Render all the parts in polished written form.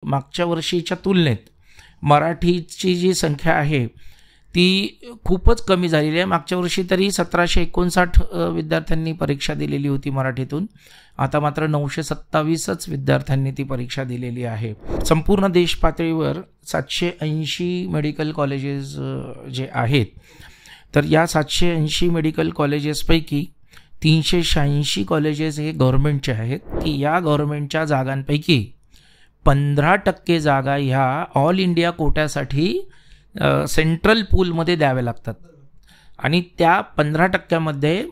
मागच्या वर्षीच्या तुलनेत मराठीची जी संख्या आहे ती खूपच कमी झालेली आहे. मागच्या वर्षी तरी 1759 विद्यार्थ्यांनी परीक्षा दिलेली होती मराठीतून. आता मात्र 927च विद्यार्थ्यांनी ती परीक्षा दिलेली आहे. संपूर्ण देश पातळीवर 780 मेडिकल कॉलेजेस जे आहेत, तर या 780 मेडिकल कॉलेजेसपैकी 386 कॉलेजेस हे गव्हर्नमेंटचे आहेत, की या गव्हर्नमेंटच्या जागांपैकी 15% जागा ह्या ऑल इंडिया कोट्यासाठी सेंट्रल पूलमध्ये द्यावे लागतात. आणि त्या 15%मध्ये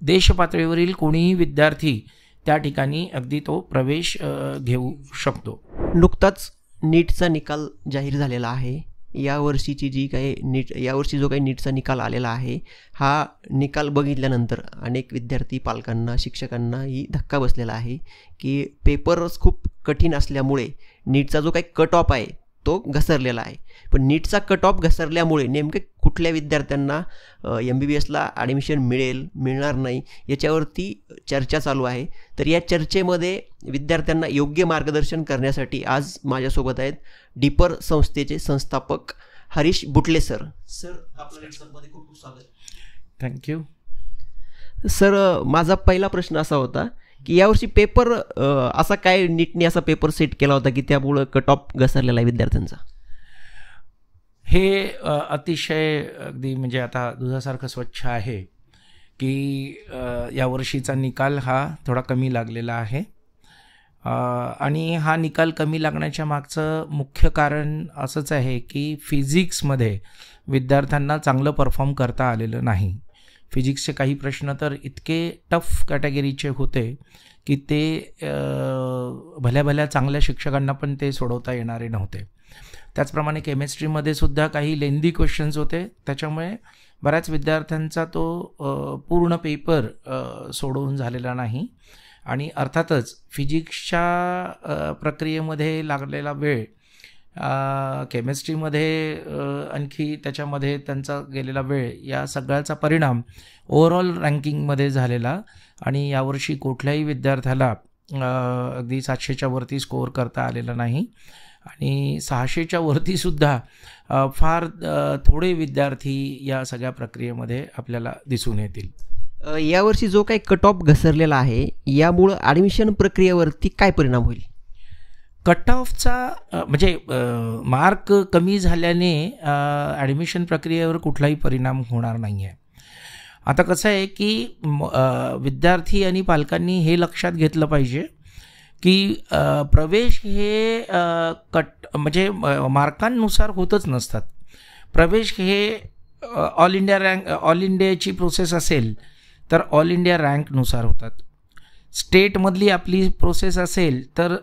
देशपातळीवरील कोणीही विद्यार्थी त्या ठिकाणी अगदी तो प्रवेश घेऊ शकतो. नुकताच नीटचा निकाल जाहीर झालेला आहे. यावर्षीची जी काही यावर्षी जो काही नीटचा निकाल आलेला आहे, हा निकाल बघितल्यानंतर अनेक विद्यार्थी पालकांना शिक्षकांनाही धक्का बसलेला आहे की पेपर्स खूप कठीण असल्यामुळे नीटचा जो काही कट ऑफ आहे तो घसरलेला आहे. पण नीटचा कट ऑफ घसरल्यामुळे नेमके कुठल्या विद्यार्थ्यांना MBBSला ॲडमिशन मिळणार नाही याच्यावरती चर्चा चालू आहे. तर या चर्चेमध्ये विद्यार्थ्यांना योग्य मार्गदर्शन करण्यासाठी आज माझ्यासोबत आहेत डिपर संस्थेचे संस्थापक हरीश बुटले सर. सर, आपल्या लेक्चरमध्ये खूप खूप स्वागत. थँक्यू. सर, माझा पहिला प्रश्न असा होता की यावर्षी पेपर असा काय नीटने असा पेपर सेट केला होता की त्यामुळं कट ऑफ घसरलेला आहे विद्यार्थ्यांचा? हे अतिशय अगदी म्हणजे आता दुधासारखं स्वच्छ आहे की यावर्षीचा निकाल हा थोडा कमी लागलेला आहे. आणि हा निकाल कमी लागण्याच्या मागचं मुख्य कारण असंच आहे की फिजिक्समध्ये विद्यार्थ्यांना चांगलं परफॉर्म करता आलेलं नाही. फिजिक्सचे काही प्रश्न तर इतके टफ कॅटेगरीचे होते की ते भल्या भल्या चांगल्या शिक्षकांना पण ते सोडवता येणारे नव्हते. त्याचप्रमाणे केमिस्ट्रीमध्ये सुद्धा काही लेंदी क्वेश्चन्स होते, त्याच्यामुळे बऱ्याच विद्यार्थ्यांचा तो पूर्ण पेपर सोडवून झालेला नाही. आणि अर्थातच फिजिक्सच्या प्रक्रियेमध्ये लागलेला वेळ, केमिस्ट्रीमध्ये आणखी त्याच्यामध्ये त्यांचा गेलेला वेळ, या सगळ्याचा परिणाम ओव्हरऑल रँकिंगमध्ये झालेला. आणि यावर्षी कुठल्याही विद्यार्थ्याला अगदी 700च्या वरती स्कोअर करता आलेला नाही. आणि 600च्या वरतीसुद्धा फार थोडे विद्यार्थी या सगळ्या प्रक्रियेमध्ये आपल्याला दिसून येतील. यावर्षी जो काही कट ऑफ घसरलेला आहे यामुळं ॲडमिशन प्रक्रियेवरती काय परिणाम होईल? कट ऑफचा म्हणजे मार्क कमी झाल्याने ॲडमिशन प्रक्रियेवर कुठलाही परिणाम होणार नाही आहे. आता कसं आहे की विद्यार्थी आणि पालकांनी हे लक्षात घेतलं पाहिजे की प्रवेश हे म्हणजे मार्कांनुसार होतच नसतात. प्रवेश हे ऑल इंडियाची प्रोसेस असेल तर ऑल इंडिया रँकनुसार होतात. स्टेटमधली आपली प्रोसेस असेल तर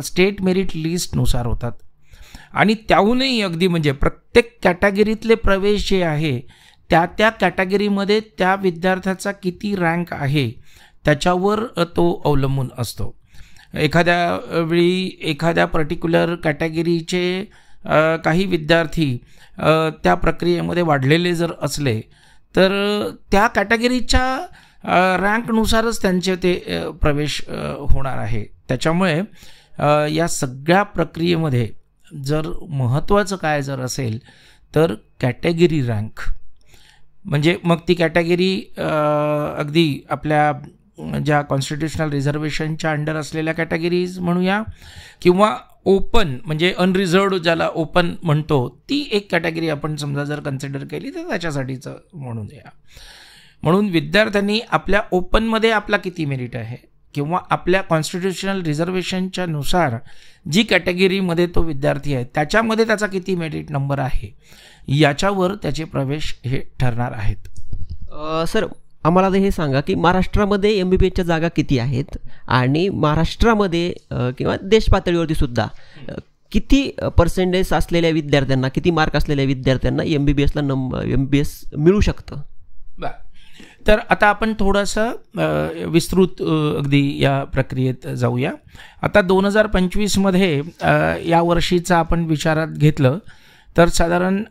स्टेट मेरिट लिस्टनुसार होतात. आणि त्याहूनही अगदी म्हणजे प्रत्येक कॅटेगरीतले प्रवेश जे आहे त्या कॅटेगरीमध्ये त्या विद्यार्थ्याचा किती रँक आहे त्याच्यावर तो अवलंबून असतो. एखाद्या वेळी एखाद्या पर्टिक्युलर कॅटेगरीचे काही विद्यार्थी त्या प्रक्रियेमध्ये वाढलेले जर असले तर त्या कॅटेगरीच्या रँकनुसारच त्यांचे ते प्रवेश होणार आहे. त्याच्यामुळे या सगळ्या प्रक्रियेमध्ये जर महत्त्वाचं काय जर असेल तर कॅटेगरी रँक. म्हणजे मग ती कॅटेगरी अगदी आपल्या ज्या कॉन्स्टिट्युशनल रिझर्वेशनच्या अंडर असलेल्या कॅटेगरीज म्हणूया, किंवा ओपन म्हणजे अनरिझर्व्ड ज्याला ओपन म्हणतो ती एक कॅटेगरी आपण समजा जर कन्सिडर केली तर त्याच्यासाठीचं म्हणून या. म्हणून विद्यार्थ्यांनी आपल्या ओपनमध्ये आपला किती मेरिट आहे किंवा आपल्या कॉन्स्टिट्युशनल रिझर्वेशनच्या नुसार जी कॅटेगरीमध्ये तो विद्यार्थी आहे त्याच्यामध्ये त्याचा किती मेरिट नंबर आहे याच्यावर त्याचे प्रवेश हे ठरणार आहेत. सर, आम्हाला हे सांगा की महाराष्ट्रामध्ये MBBSच्या जागा किती आहेत आणि महाराष्ट्रामध्ये किंवा देश पातळीवरती सुद्धा किती पर्सेंटेज असलेल्या विद्यार्थ्यांना, किती मार्क असलेल्या विद्यार्थ्यांना MBBS मिळू शकतं? तर आता आपण थोडंसं विस्तृत अगदी या प्रक्रियेत जाऊया. आता 2025मध्ये या वर्षीचा आपण विचारात घेतलं तर साधारण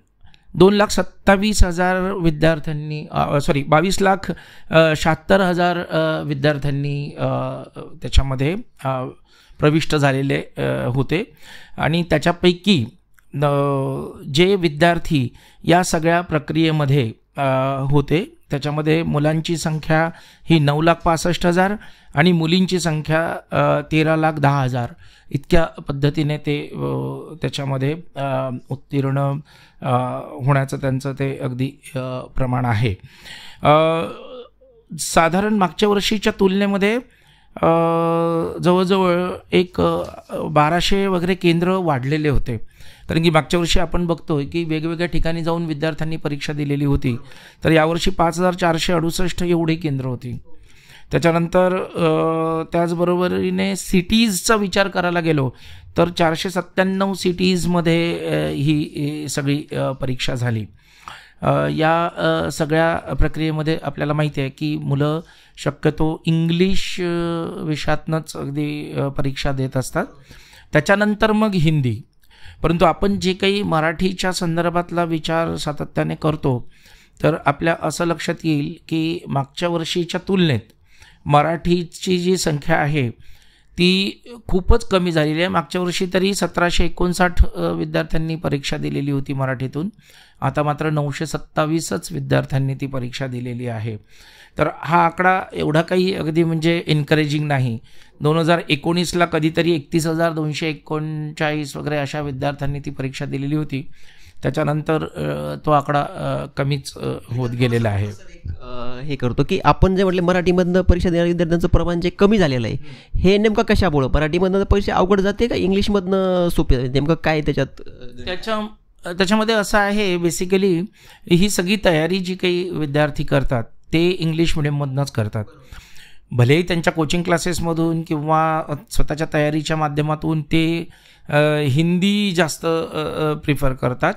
2,27,000 विद्यार्थ्यांनी 22,76,000 विद्यार्थ्यांनी त्याच्यामध्ये प्रविष्ट झालेले होते आणि त्याच्यापैकी जे विद्यार्थी या सगळ्या प्रक्रियेमध्ये होते त्याच्यामध्ये मुलांची संख्या ही 9,65,000 आणि मुलींची संख्या 13,10,000 इतक्या पद्धतीने ते त्याच्यामध्ये उत्तीर्ण होण्याचं त्यांचं ते अगदी प्रमाण आहे. साधारण मागच्या वर्षीच्या तुलनेमध्ये जवळजवळ एक 1200 वगैरे केंद्र वाढलेले होते. कारण की मागच्या वर्षी आपण बघतोय की वेगवेगळ्या ठिकाणी जाऊन विद्यार्थ्यांनी परीक्षा दिलेली होती, तर यावर्षी 5,468 एवढी केंद्र होती. त्याच्यानंतर त्याचबरोबरीने सिटीजचा विचार करायला गेलो तर 497 सिटीजमध्ये ही सगळी परीक्षा झाली. या सगळ्या प्रक्रियेमध्ये आपल्याला माहिती आहे की मुलं शक्यतो इंग्लिश विषयातनंच अगदी परीक्षा देत असतात, त्याच्यानंतर मग हिंदी. परंतु आपण जे काही मराठीच्या संदर्भातला विचार सातत्याने करतो तर आपल्या असं लक्षात येईल की मागच्या वर्षीच्या तुलनेत मराठीची जी संख्या आहे ती खूपच कमी झालेली आहे. मागच्या वर्षी तरी 1,759 विद्यार्थ्यांनी परीक्षा दिलेली होती मराठीतून, आता मात्र 927च विद्यार्थ्यांनी ती परीक्षा दिलेली आहे. तर हा आकडा एवढा काही अगदी म्हणजे एनकरेजिंग नाही. 2019ला कधीतरी 31,239 वगैरे अशा विद्यार्थ्यांनी ती परीक्षा दिलेली होती, त्याच्यानंतर तो आकडा कमीच होत गेलेला आहे. हे करतो की आपण जे म्हटले मराठीमधनं परीक्षा देणाऱ्या विद्यार्थ्यांचं प्रमाण जे कमी झालेलं आहे, हे नेमकं कशामुळं? मराठीमधनं परीक्षा अवघड जाते का इंग्लिशमधनं सोपी जाते? नेमकं काय त्याच्यामध्ये असं आहे, बेसिकली ही सगळी तयारी जी काही विद्यार्थी करतात ते इंग्लिश मिडियममधनंच करतात. भलेही त्यांच्या कोचिंग क्लासेसमधून किंवा स्वतःच्या तयारीच्या माध्यमातून ते हिंदी जास्त प्रिफर करतात,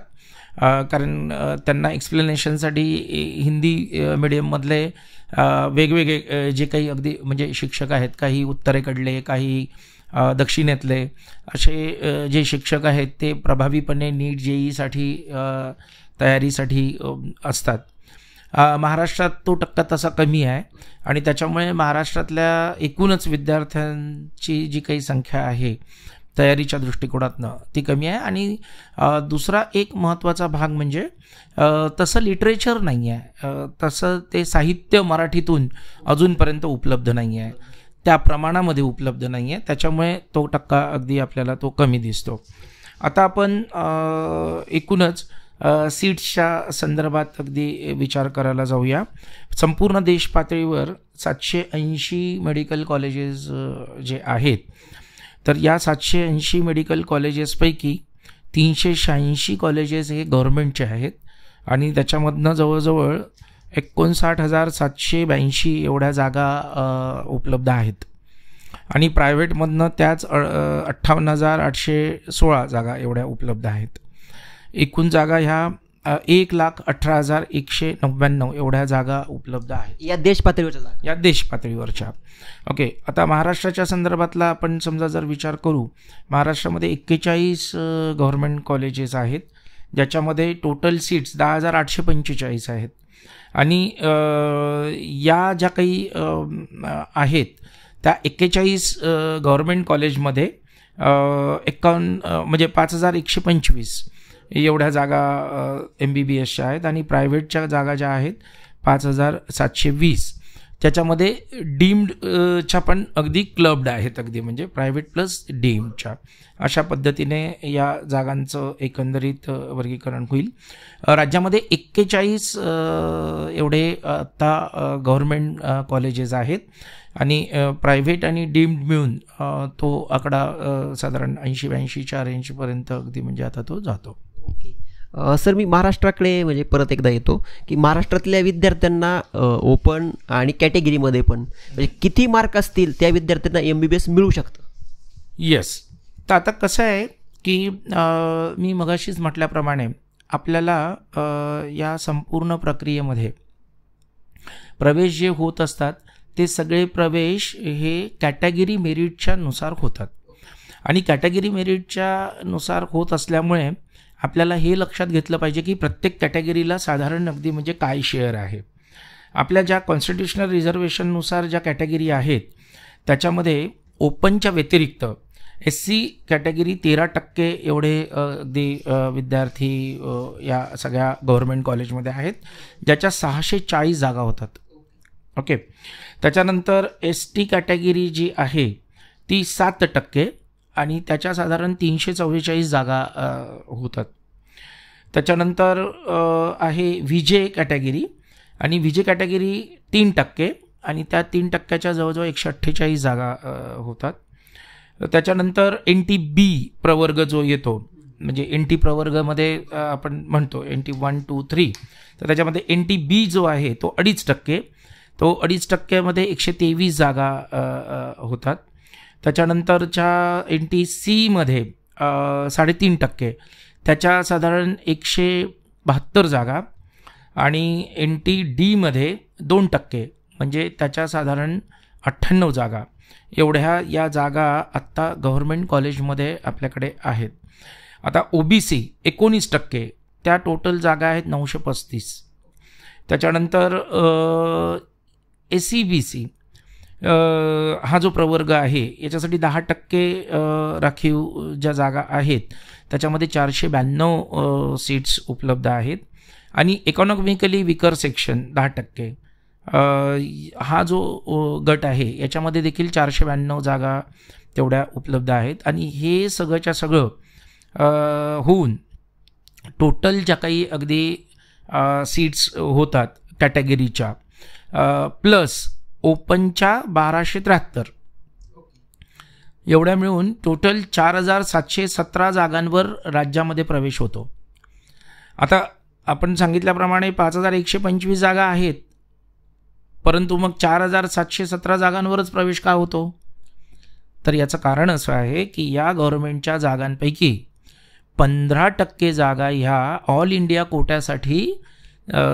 कारण त्यांना एक्सप्लेनेशनसाठी हिंदी मीडियममधले वेगवेगळे जे काही अगदी म्हणजे शिक्षक आहेत, काही उत्तरेकडले काही दक्षिणेतले असे जे शिक्षक आहेत ते प्रभावीपणे नीट JEEसाठी तयारीसाठी असतात. महाराष्ट्रात तो टक्का तसा कमी आहे आणि त्याच्यामुळे महाराष्ट्रातल्या एकूणच विद्यार्थ्यांची जी काही संख्या आहे तयारीच्या दृष्टिकोनातनं ती कमी आहे. आणि दुसरा एक महत्त्वाचा भाग म्हणजे तसं लिटरेचर नाही आहे, तसं ते साहित्य मराठीतून अजूनपर्यंत उपलब्ध नाही आहे, त्या प्रमाणामध्ये उपलब्ध नाही आहे, त्याच्यामुळे तो टक्का अगदी आपल्याला तो कमी दिसतो. आता आपण एकूणच सीट्सच्या संदर्भात अगदी विचार करायला जाऊया. संपूर्ण देश पातळीवर 780 मेडिकल कॉलेजेस जे आहेत, तर या 780 मेडिकल कॉलेजेसपैकी 386 कॉलेजेस हे गव्हर्नमेंटचे आहेत आणि त्याच्यामधनं जवळजवळ 59,782 एवढ्या जागा उपलब्ध आहेत आणि प्रायव्हेटमधनं त्याच 58,816 जागा एवढ्या उपलब्ध आहेत. एकूण जागा ह्या 1,18,199 एवढ्या जागा उपलब्ध आहेत या देश पातळीवरच्या. ओके, आता महाराष्ट्राच्या संदर्भातला आपण समजा जर विचार करू, महाराष्ट्रामध्ये 41 गव्हर्नमेंट कॉलेजेस आहेत ज्याच्यामध्ये टोटल सीट्स 10,845 आहेत आणि या ज्या काही आहेत त्या 41 गव्हर्नमेंट कॉलेजमध्ये 51 म्हणजे 5,125 एवढ्या जागा MBBSच्या आहेत आणि प्रायव्हेटच्या जागा ज्या आहेत 5,720. त्याच्यामध्ये डीम्डच्या पण अगदी क्लब्ड आहेत, अगदी म्हणजे प्रायव्हेट प्लस डीम्डच्या अशा पद्धतीने या जागांचं एकंदरीत वर्गीकरण होईल. राज्यामध्ये 41 एवढे आत्ता गव्हर्नमेंट कॉलेजेस आहेत आणि प्रायव्हेट आणि डीम्ड मिळून तो आकडा साधारण 80-82च्या रेंजपर्यंत अगदी म्हणजे आता तो जातो. सर, मी महाराष्ट्राकडे म्हणजे परत एकदा येतो की महाराष्ट्रातल्या विद्यार्थ्यांना ओपन आणि कॅटेगरीमध्ये पण म्हणजे किती मार्क असतील त्या विद्यार्थ्यांना MBBS मिळू शकतं? येस, तर आता कसं आहे की मी मगाशीच म्हटल्याप्रमाणे आपल्याला या संपूर्ण प्रक्रियेमध्ये प्रवेश जे होत असतात ते सगळे प्रवेश हे कॅटेगरी मेरिटच्या नुसार होतात आणि कॅटेगरी मेरिटच्या नुसार होत असल्यामुळे आपल्याला हे लक्षात घेतलं पाहिजे की प्रत्येक कॅटेगरीला साधारण अगदी म्हणजे काय शेअर आहे. आपल्या ज्या कॉन्स्टिट्युशनल रिझर्वेशननुसार ज्या कॅटेगरी आहेत त्याच्यामध्ये ओपनच्या व्यतिरिक्त SC कॅटेगरी 13% एवढे अगदी विद्यार्थी या सगळ्या गव्हर्मेंट कॉलेजमध्ये आहेत, ज्याच्या 640 जागा होतात. ओके. त्याच्यानंतर ST कॅटेगरी जी आहे ती 7% आणि त्याच्या साधारण 344 जागा होतात. त्याच्यानंतर आहे VJ कॅटेगरी, आणि VJ कॅटेगरी 3% आणि त्या 3%च्या जवळजवळ 148 जागा होतात. त्याच्यानंतर NTB प्रवर्ग जो येतो, म्हणजे NT प्रवर्गामध्ये आपण म्हणतो NT 1, 2, 3, तर त्याच्यामध्ये NTB जो आहे तो 2.5%, तो 2.5%मध्ये 123 जागा होतात. त्याच्यानंतरच्या NTC मध्ये 3.5%, त्याच्या साधारण 172 जागा, आणि NTD मध्ये 2%, म्हणजे त्याच्या साधारण 98 जागा. एवढ्या या जागा आत्ता गव्हर्मेंट कॉलेजमध्ये आपल्याकडे आहेत. आता OBC 19%, त्या टोटल जागा आहेत 935. त्याच्यानंतर SCBC हा जो प्रवर्ग आहे याच्यासाठी 10% राखीव ज्या जागा आहेत त्याच्यामध्ये 492 सीट्स उपलब्ध आहेत. आणि इकॉनॉमिकली विकर सेक्शन 10%, हा जो गट आहे याच्यामध्ये देखील 492 जागा तेवढ्या उपलब्ध आहेत. आणि हे सगळंच्या सगळं होऊन टोटल ज्या काही अगदी सीट्स होतात कॅटेगरीच्या प्लस ओपनच्या 1273, एवढ्या मिळून टोटल 4717 जागांवर राज्यामध्ये प्रवेश होतो. आता आपण सांगितल्याप्रमाणे 5125 जागा आहेत, परंतु मग 4717 जागांवरच प्रवेश का होतो? तर याचं कारण असं आहे की या गव्हर्नमेंटच्या जागांपैकी 15% जागा ह्या ऑल इंडिया कोट्यासाठी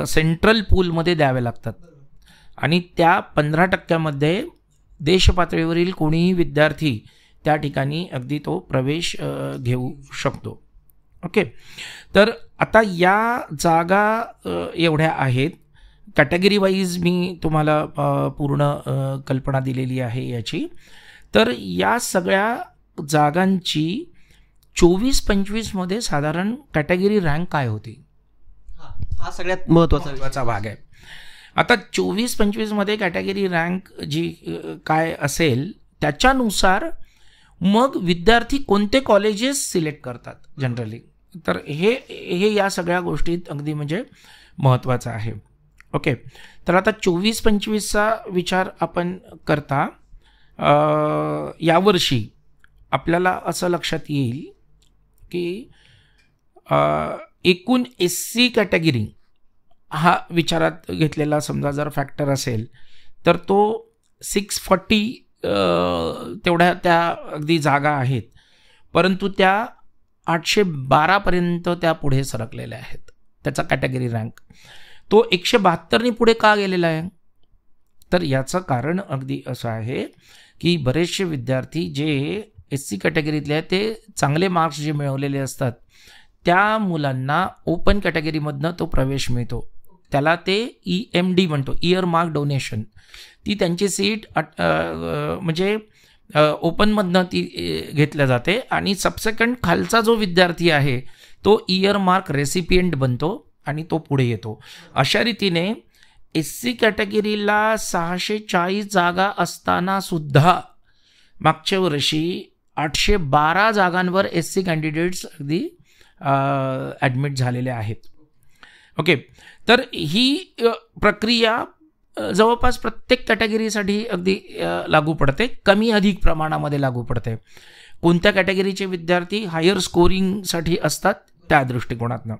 सेंट्रल पूलमध्ये द्याव्या लागतात, आणि त्या 15%मध्ये देशपातळीवरील कोणीही विद्यार्थी त्या ठिकाणी अगदी तो प्रवेश घेऊ शकतो. ओके. तर आता या जागा एवढ्या आहेत. कॅटेगरी वाईज मी तुम्हाला पूर्ण कल्पना दिलेली आहे याची. तर या सगळ्या जागांची 24-25 साधारण कॅटेगरी रँक काय होती, हा सगळ्यात महत्त्वाचा भाग आहे. आता 24-25 कॅटेगरी रँक जी काय असेल त्याच्यानुसार मग विद्यार्थी कोणते कॉलेजेस सिलेक्ट करतात जनरली. तर हे या सगळ्या गोष्टीत अगदी म्हणजे महत्त्वाचं आहे. ओके. तर आता 24-25चा विचार आपण करता यावर्षी आपल्याला असं लक्षात येईल की एकूण SC कॅटेगरी हा विचारात घेतलेला समजा जर फॅक्टर असेल तर तो 640 तेवढ्या त्या अगदी जागा आहेत, परंतु त्या 812पर्यंत त्या पुढे सरकलेल्या आहेत. त्याचा कॅटेगरी रँक तो 172 पुढे का गेलेला आहे? तर याचं कारण अगदी असं आहे की बरेचसे विद्यार्थी जे SC कॅटेगरीतले आहेत ते चांगले मार्क्स जे मिळवलेले असतात त्या मुलांना ओपन कॅटेगरीमधनं तो प्रवेश मिळतो. त्याला ते EMD म्हणतो, इयर मार्क डोनेशन. ती त्यांची सीट म्हणजे ओपनमधनं ती घेतल्या जाते आणि सबसेकंड खालचा जो विद्यार्थी आहे तो इयर मार्क रेसिपियंट बनतो आणि तो पुढे येतो. अशा रीतीने SC कॅटेगरीला 640 जागा असताना सुद्धा मागच्या वर्षी 812 जागांवर SC कॅन्डिडेट्स अगदी ॲडमिट झालेले आहेत. ओके. तर ही प्रक्रिया जवळपास प्रत्येक कॅटेगरीसाठी अगदी लागू पडते, कमी अधिक प्रमाणामध्ये लागू पडते. कोणत्या कॅटेगरीचे विद्यार्थी हायर स्कोरिंगसाठी असतात त्या दृष्टिकोनातनं.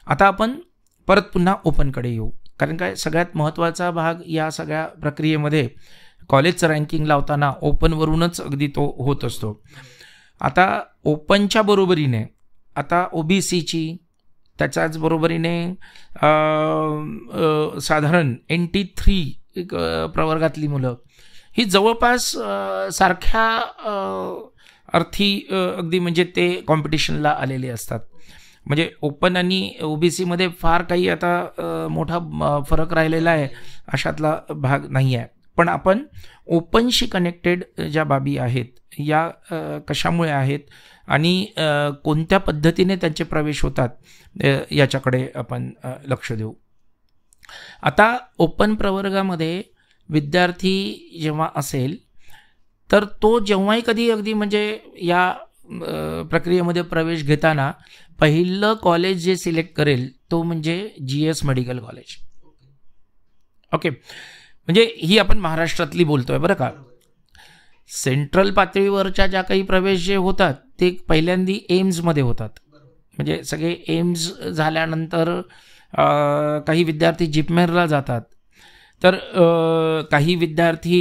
आता आपण परत पुन्हा ओपनकडे येऊ, कारण काय सगळ्यात महत्त्वाचा भाग या सगळ्या प्रक्रियेमध्ये कॉलेजचं रँकिंग लावताना ओपनवरूनच अगदी तो होत असतो. आता ओपनच्या बरोबरीने आता OBCची, त्याच्याच बरोबरीने साधारण NT3 प्रवर्गातली मुलं ही जवळपास सारख्या अर्थी अगदी म्हणजे ते कॉम्पिटिशनला आलेले असतात. म्हणजे ओपन आणि OBCमध्ये फार काही आता मोठा फरक राहिलेला आहे अशातला भाग नाही आहे. पण आपण ओपनशी कनेक्टेड ज्या बाबी आहेत या कशामुळे आहेत आणि कोणत्या पद्धतीने त्यांचे प्रवेश होतात याच्याकडे आपण लक्ष देऊ. आता ओपन प्रवर्गामध्ये विद्यार्थी जेव्हा असेल तर तो जेव्हाही कधी अगदी म्हणजे या प्रक्रियेमध्ये प्रवेश घेताना पहिलं कॉलेज जे सिलेक्ट करेल तो म्हणजे GS मेडिकल कॉलेज. ओके, म्हणजे ही आपण महाराष्ट्रातली बोलतोय बरं का. सेंट्रल पातळीवरच्या ज्या काही प्रवेश जे होतात ते पहिल्यांदी एम्समध्ये होतात. म्हणजे सगळे एम्स झाल्यानंतर काही विद्यार्थी जिपमेरला जातात, तर काही विद्यार्थी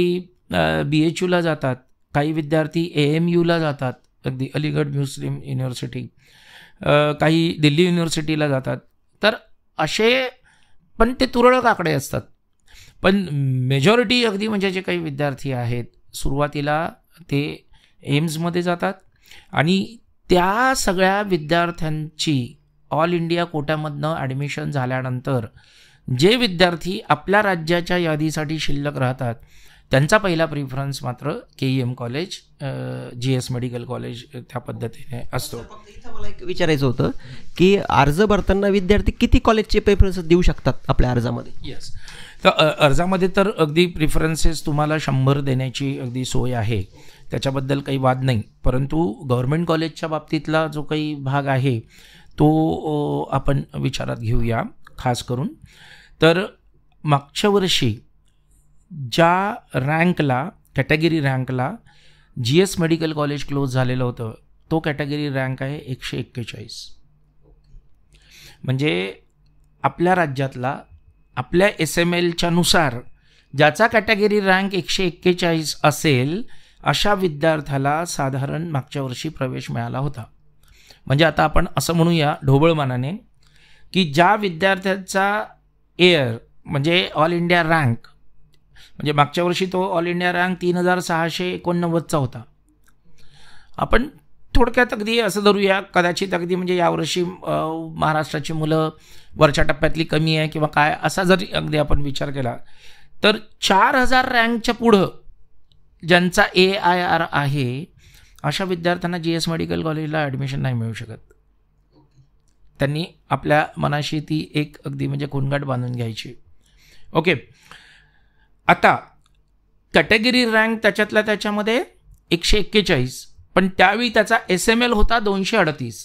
BHUला जातात, काही विद्यार्थी AMUला जातात, अगदी अलीगढ मुस्लिम युनिव्हर्सिटी, काही दिल्ली युनिव्हर्सिटीला जातात. तर असे पण ते तुरळक आकडे असतात. पण मेजॉरिटी अगदी म्हणजे जे काही विद्यार्थी आहेत सुरुवातीला ते एम्समध्ये जातात आणि त्या सगळ्या विद्यार्थ्यांची ऑल इंडिया कोट्यामधनं ॲडमिशन झाल्यानंतर जे विद्यार्थी आपल्या राज्याच्या यादीसाठी शिल्लक राहतात त्यांचा पहिला प्रिफरन्स मात्र KEM college, GS medical college त्या पद्धतीने असतो. इथं मला एक विचारायचं होतं की अर्ज भरताना विद्यार्थी किती कॉलेजचे प्रेफरन्स देऊ शकतात आपल्या अर्जामध्ये? येस, तर अर्जामध्ये तर अगदी प्रिफरन्सेस तुम्हाला 100 देण्याची अगदी सोय आहे, त्याच्याबद्दल काही वाद नाही. परंतु गव्हर्मेंट कॉलेजच्या बाबतीतला जो काही भाग आहे तो आपण विचारात घेऊया खास करून. तर मागच्या वर्षी ज्या रँकला कॅटेगरी रँकला GS मेडिकल कॉलेज क्लोज झालेलं होतं तो कॅटेगरी रँक आहे 141. म्हणजे आपल्या राज्यातला आपल्या SMLच्या नुसार ज्याचा कॅटेगरी रँक 141 असेल अशा विद्यार्थ्याला साधारण मागच्या वर्षी प्रवेश मिळाला होता. म्हणजे आता आपण असं म्हणूया ढोबळमानाने की ज्या विद्यार्थ्याचा एअर म्हणजे ऑल इंडिया रँक म्हणजे मागच्या वर्षी तो ऑल इंडिया रँक 3689चा होता. आपण थोडक्यात अगदी असं धरूया, कदाचित अगदी म्हणजे यावर्षी महाराष्ट्राची मुलं वरच्या टप्प्यातली कमी आहे किंवा काय असा जरी अगदी आपण विचार केला तर 4000 रँकच्या पुढं ज्यांचा AIR आहे अशा विद्यार्थ्यांना GS मेडिकल कॉलेजला ॲडमिशन नाही मिळू शकत. त्यांनी आपल्या मनाशी ती एक अगदी म्हणजे खुणगाठ बांधून घ्यायची. ओके, आता कॅटेगरी रँक त्याच्यातल्या त्याच्यामध्ये 141, पण त्यावेळी त्याचा SML होता 238.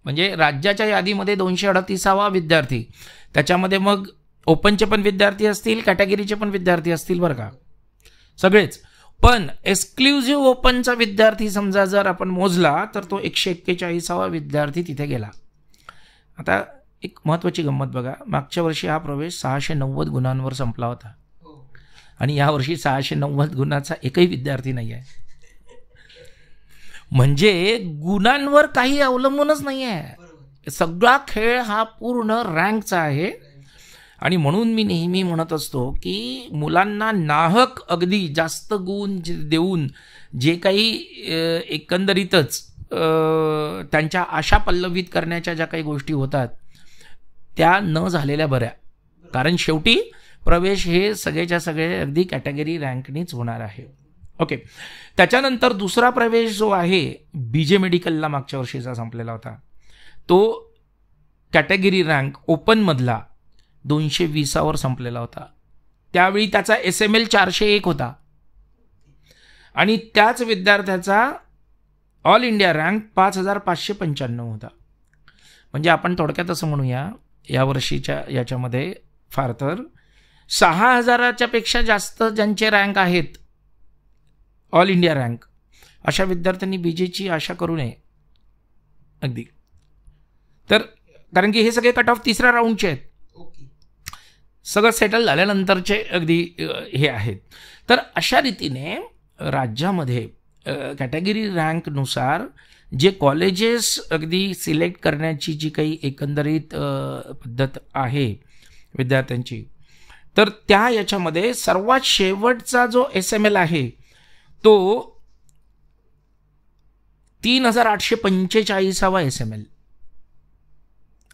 म्हणजे राज्याच्या यादीमध्ये 238वा विद्यार्थी. त्याच्यामध्ये मग ओपनचे पण विद्यार्थी असतील, कॅटेगरीचे पण विद्यार्थी असतील बरं का, सगळेच. पण एक्सक्लुझिव्ह ओपनचा विद्यार्थी समजा जर आपण मोजला तर तो 141वा विद्यार्थी तिथे गेला. आता एक महत्त्वाची गंमत बघा, मागच्या वर्षी हा प्रवेश 690 गुणांवर संपला होता आणि यावर्षी 690 गुणाचा एकही विद्यार्थी नाही आहे. म्हणजे गुणांवर काही अवलंबूनच नाही आहे, सगळा खेळ हा पूर्ण रँकचा आहे. आणि म्हणून मी नेहमी म्हणत असतो की मुलांना नाहक अगदी जास्त गुण देऊन जे काही एकंदरीतच त्यांच्या आशा पल्लवित करण्याच्या ज्या काही गोष्टी होतात त्या न झालेल्या बऱ्या. कारण शेवटी प्रवेश हे सगळेच्या सगळे अगदी कॅटेगरी रँकनीच होणार आहे. ओके, त्याच्यानंतर दुसरा प्रवेश जो आहे BJ मेडिकलला मागच्या वर्षीचा संपलेला होता तो कॅटेगरी रँक ओपनमधला 220वर संपलेला होता. त्यावेळी त्याचा SML 401 होता आणि त्याच विद्यार्थ्याचा ऑल इंडिया रँक 5595 होता. म्हणजे आपण थोडक्यात असं म्हणूया यावर्षीच्या याच्यामध्ये फार तर 6000च्या पेक्षा जास्त ज्यांचे रँक आहेत ऑल इंडिया रँक अशा विद्यार्थ्यांनी BJची आशा करू नये अगदी. तर कारण की हे सगळे कट ऑफ तिसऱ्या राऊंडचे आहेत, सगळं सेटल झाल्यानंतरचे अगदी हे आहेत. तर अशा रीतीने राज्यामध्ये कॅटेगरी रँकनुसार जे कॉलेजेस अगदी सिलेक्ट करण्याची जी काही एकंदरीत पद्धत आहे विद्यार्थ्यांची, तर त्या याच्यामध्ये सर्वात शेवटचा जो SML आहे तो 3845वा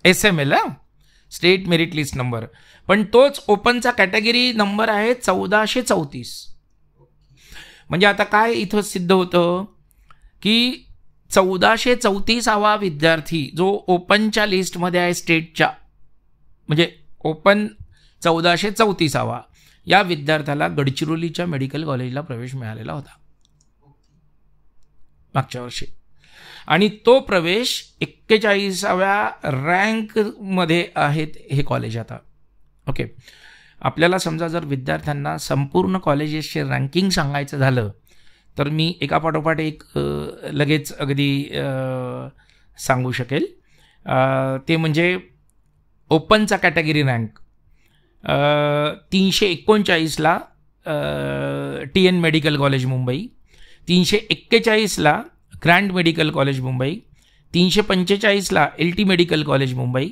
SML state merit list number. पण तोच ओपनचा कॅटेगरी नंबर आहे 1434. म्हणजे आता काय इथं सिद्ध होतं की 1434 विद्यार्थी जो ओपनच्या लिस्टमध्ये आहे स्टेटच्या, म्हणजे ओपन 1434 या विद्यार्थ्याला गडचिरोलीच्या मेडिकल कॉलेजला प्रवेश मिळालेला होता मागच्या वर्षी, आणि तो प्रवेश 41व्या रँकमध्ये आहेत हे कॉलेज आता. ओके, आपल्याला समजा जर विद्यार्थ्यांना संपूर्ण कॉलेजेसचे रँकिंग सांगायचं झालं तर मी एकापाठोपाठ एक लगेच अगदी सांगू शकेल. ते म्हणजे ओपनचा कॅटेगरी रँक 339ला TN मेडिकल कॉलेज मुंबई, 341ला ग्रँड मेडिकल कॉलेज मुंबई, 345ला LT मेडिकल कॉलेज मुंबई,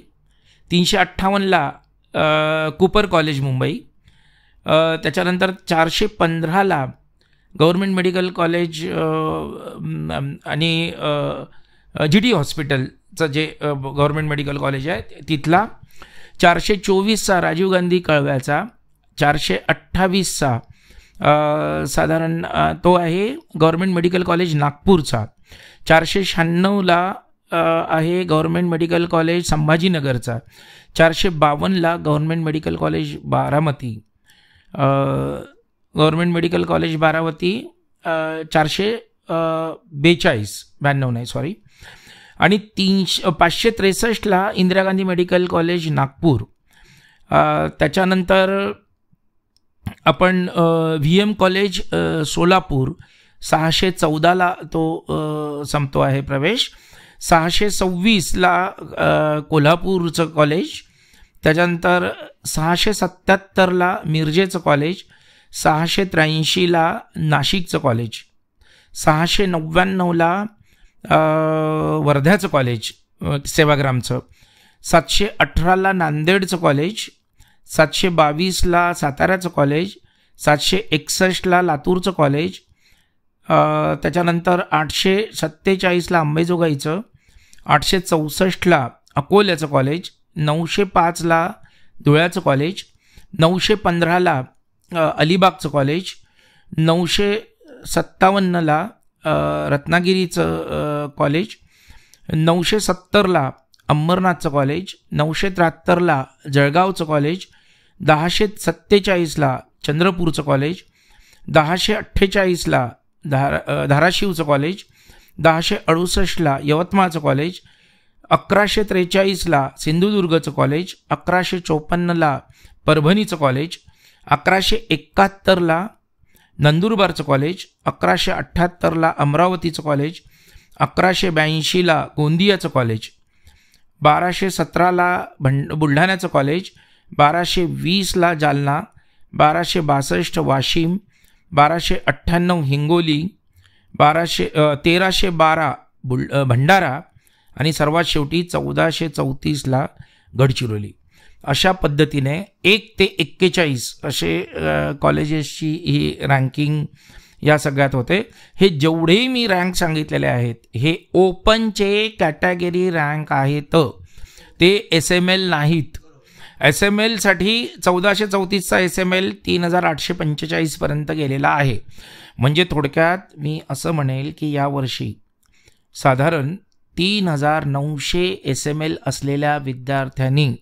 358ला कूपर कॉलेज मुंबई, त्याच्यानंतर 415ला गव्हर्मेंट मेडिकल कॉलेज आणि GT हॉस्पिटलचं जे गव्हर्मेंट मेडिकल कॉलेज आहे तिथला, 424चा राजीव गांधी कळव्याचा, 428चा साधारण तो आहे गव्हर्मेंट मेडिकल कॉलेज नागपूरचा, 496ला आहे गव्हर्मेंट मेडिकल कॉलेज संभाजीनगरचा, 452ला government medical college Baramati, government medical college Baramati 442 नाही सॉरी, आणि 563ला इंदिरा गांधी मेडिकल कॉलेज नागपूर. त्याच्यानंतर आपण VM कॉलेज सोलापूर 614ला तो संपतो आहे प्रवेश, 626ला कोल्हापूरचं कॉलेज, त्याच्यानंतर 677ला मिरजेचं कॉलेज, 683ला नाशिकचं कॉलेज, 699ला वर्ध्याचं कॉलेज सेवाग्रामचं, 718ला नांदेडचं कॉलेज, 722ला साताऱ्याचं कॉलेज, 761ला लातूरचं कॉलेज, त्याच्यानंतर 847ला अंबेजोगाईचं, 864ला अकोल्याचं कॉलेज, 905ला धुळ्याचं कॉलेज, 915ला अलिबागचं कॉलेज, 957ला रत्नागिरीचं कॉलेज, 970ला अंबरनाथचं कॉलेज, 973ला जळगावचं कॉलेज, 1047ला चंद्रपूरचं कॉलेज, 1048ला धाराशिवचं कॉलेज, 1068ला यवतमाळचं कॉलेज, 1143ला सिंधुदुर्गचं कॉलेज, 1154ला परभणीचं कॉलेज, 1171ला नंदुरबारचं कॉलेज, 1178ला अमरावतीचं कॉलेज, 1182ला गोंदियाचं कॉलेज, 1217ला बुलढाण्याचं कॉलेज, 1220ला जालना, 1262 वाशिम, 1298 हिंगोली, 1312 भंडारा आणि सर्वात शेवटी 1434ला गडचिरोली. अशा पद्धतीने 1 ते 41 असे कॉलेजेसची ही रँकिंग या सगळ्यात होते. हे जेवढेही मी रँक सांगितलेले आहेत हे ओपनचे कॅटेगरी रँक आहेत, ते SML नाहीत. SMLसाठी 1434चा SML 3845पर्यंत गेलेला आहे. म्हणजे थोडक्यात मी असं म्हणेल की यावर्षी साधारण 3900 SML असलेल्या विद्यार्थ्यांनी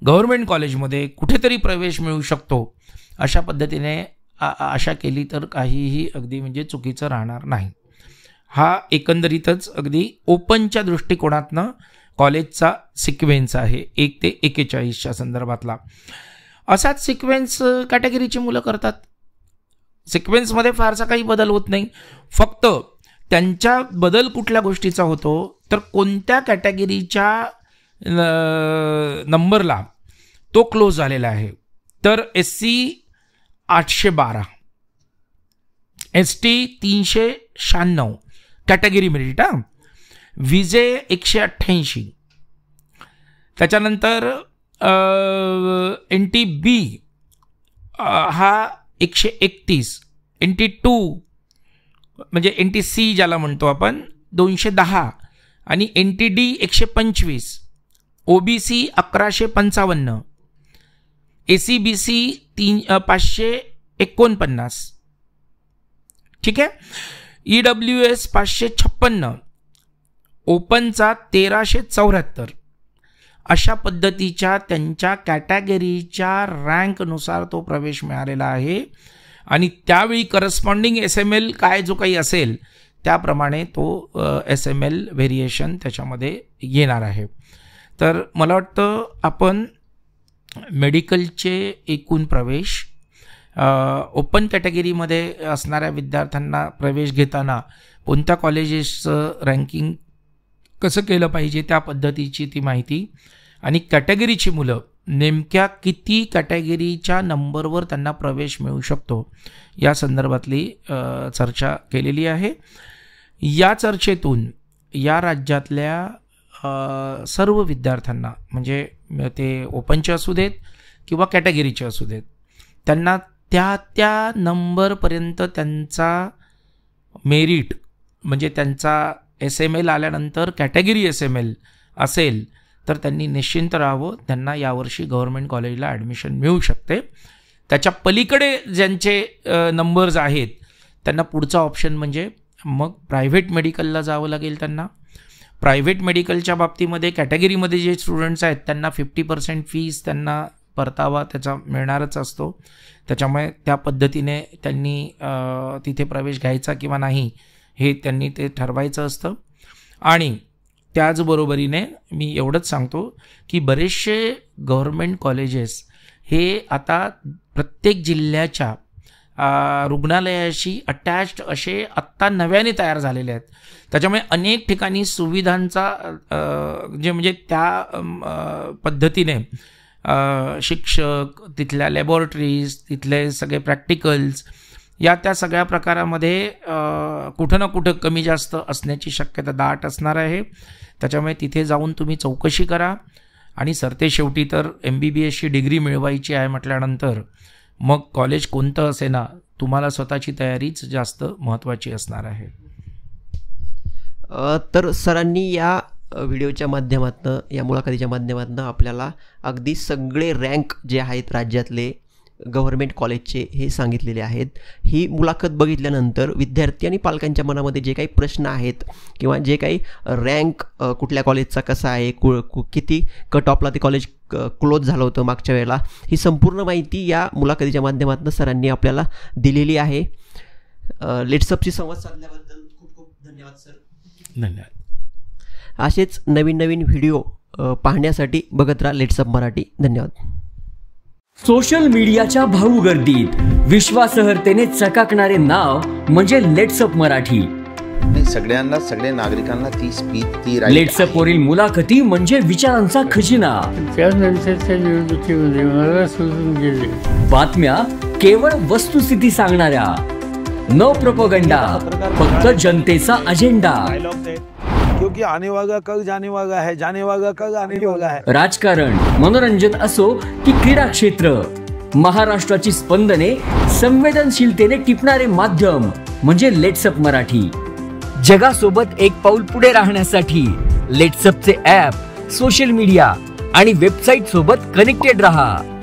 गव्हर्मेंट कॉलेजमध्ये कुठेतरी प्रवेश मिळू शकतो अशा पद्धतीने आशा केली तर काहीही अगदी म्हणजे चुकीचं राहणार नाही. हा एकंदरीतच अगदी ओपनच्या दृष्टिकोनातनं कॉलेजचा सिक्वेन्स आहे 1 ते 41च्या संदर्भातला. असाच सिक्वेन्स कॅटेगरीची मुलं करतात. सिक्वेन्समध्ये फारसा काही बदल होत नाही, फक्त त्यांच्या बदल कुठल्या गोष्टीचा होतो तर कोणत्या कॅटेगरीच्या नंबरला तो क्लोज झालेला आहे. तर SC 812, ST 396 कॅटेगरी मेरिट, विजे 188, त्याच्यानंतर NTB हा 131, NT2 म्हणजे NTC ज्याला म्हणतो आपण 210 आणि NTD 125, OBC 1155, ACBC 549, ठीक आहे. EWS 556, ओपनचा 1374, अशा पद्धतीच्या त्यांच्या कॅटेगरीच्या रँकनुसार तो प्रवेश मिळालेला आहे आणि त्यावेळी करस्पॉन्डिंग SML काय जो काही असेल त्याप्रमाणे तो SML व्हेरिएशन त्याच्यामध्ये येणार आहे. तर मला वाटतं आपण मेडिकलचे एकूण प्रवेश, ओपन कॅटेगरीमध्ये असणाऱ्या विद्यार्थ्यांना प्रवेश घेताना कोणत्या कॉलेजेसचं रँकिंग कसं केलं पाहिजे त्या पद्धतीची ती माहिती आणि कॅटेगरीची मुलं नेमक्या किती कॅटेगरीच्या नंबरवर त्यांना प्रवेश मिळू शकतो या संदर्भातली चर्चा केलेली आहे. या चर्चेतून या राज्यातल्या सर्व विद्यार्थ्यांना, म्हणजे ते ओपनचे असू देत किंवा कॅटेगरीचे असू देत, त्यांना त्या नंबरपर्यंत त्यांचा मेरिट म्हणजे त्यांचा SML आल्यानंतर कॅटेगरी SML असेल तर त्यांनी निश्चिंत राहावं. त्यांना यावर्षी गव्हर्नमेंट कॉलेजला ॲडमिशन मिळू शकते. त्याच्या पलीकडे ज्यांचे नंबर्स आहेत त्यांना पुढचा ऑप्शन म्हणजे मग प्रायव्हेट मेडिकलला जावं लागेल. त्यांना प्रायव्हेट मेडिकलच्या बाबतीमध्ये कॅटेगरीमध्ये जे स्टुडंट्स आहेत त्यांना 50% फीस त्यांना परतावा त्याचा मिळणारच असतो. त्याच्यामुळे त्या पद्धतीने त्यांनी तिथे प्रवेश घ्यायचा किंवा नाही हे त्यांनी ते ठरवायचं असतं. आणि त्याचबरोबरीने मी एवढंच सांगतो की बरेचसे गव्हर्मेंट कॉलेजेस हे आता प्रत्येक जिल्ह्याच्या रुग्णालयाशी अटॅच्ड असे आत्ता नव्याने तयार झालेले आहेत. त्याच्यामुळे अनेक ठिकाणी सुविधांचा म्हणजे त्या पद्धतीने शिक्षक, तिथल्या लॅबॉरेटरीज, तिथले सगळे प्रॅक्टिकल्स या त्या सगळ्या प्रकारामध्ये कुठं ना कुठं कमी जास्त असण्याची शक्यता दाट असणार आहे. त्याच्यामुळे तिथे जाऊन तुम्ही चौकशी करा आणि सरतेशेवटी तर MBBSची डिग्री मिळवायची आहे म्हटल्यानंतर मग कॉलेज कोणतं असे ना, तुम्हाला स्वतःची तयारीच जास्त महत्त्वाची असणार आहे. तर सरांनी या व्हिडिओच्या माध्यमातून, या मुलाखतीच्या माध्यमातून आपल्याला अगदी सगळे रँक जे आहेत राज्यातले गव्हर्मेंट कॉलेजचे हे सांगितलेले आहेत. ही मुलाखत बघितल्यानंतर विद्यार्थी आणि पालकांच्या मनामध्ये जे काही प्रश्न आहेत किंवा जे काही रँक कुठल्या कॉलेजचा कसा आहे, किती कट ऑफला ते कॉलेज क्लोज झालं होतं मागच्या वेळेला, ही संपूर्ण माहिती या मुलाखतीच्या माध्यमातून सरांनी आपल्याला दिलेली आहे. लेट्सअपशी संवाद साधल्याबद्दल खूप खूप धन्यवाद सर. धन्यवाद. असेच नवीन नवीन व्हिडिओ पाहण्यासाठी बघत राहा लेट्सअप मराठी. धन्यवाद. सोशल मीडियाच्या भाऊ गर्दीत विश्वासार्हतेने चकाकणारे नाव म्हणजे लेट्सअप मराठी. सगळ्यांना, सगळ्या नागरिकांना ती स्पीच, ती लेट्सअप वरील मुलाखती म्हणजे विचारांचा खजिना. त्यानंतरच्या निवडणुकीमध्ये मला सोडून गेले. बातम्या केवळ वस्तुस्थिती सांगणाऱ्या, न प्रोपगंडा, फक्त जनतेचा अजेंडा. क्योंकि आने वाला कल जाने वाला है, जाने वाला कल आने वाला है. राजकारण, मनोरंजन असो की क्रीडा क्षेत्र, महाराष्ट्राची स्पंदने संवेदनशीलतेने टिपणारे माध्यम म्हणजे लेट्सअप मराठी. जगासोबत एक पाऊल पुढे राहण्यासाठी लेट्सअपचे ॲप, सोशल मीडिया आणि वेबसाईट सोबत कनेक्टेड रहा.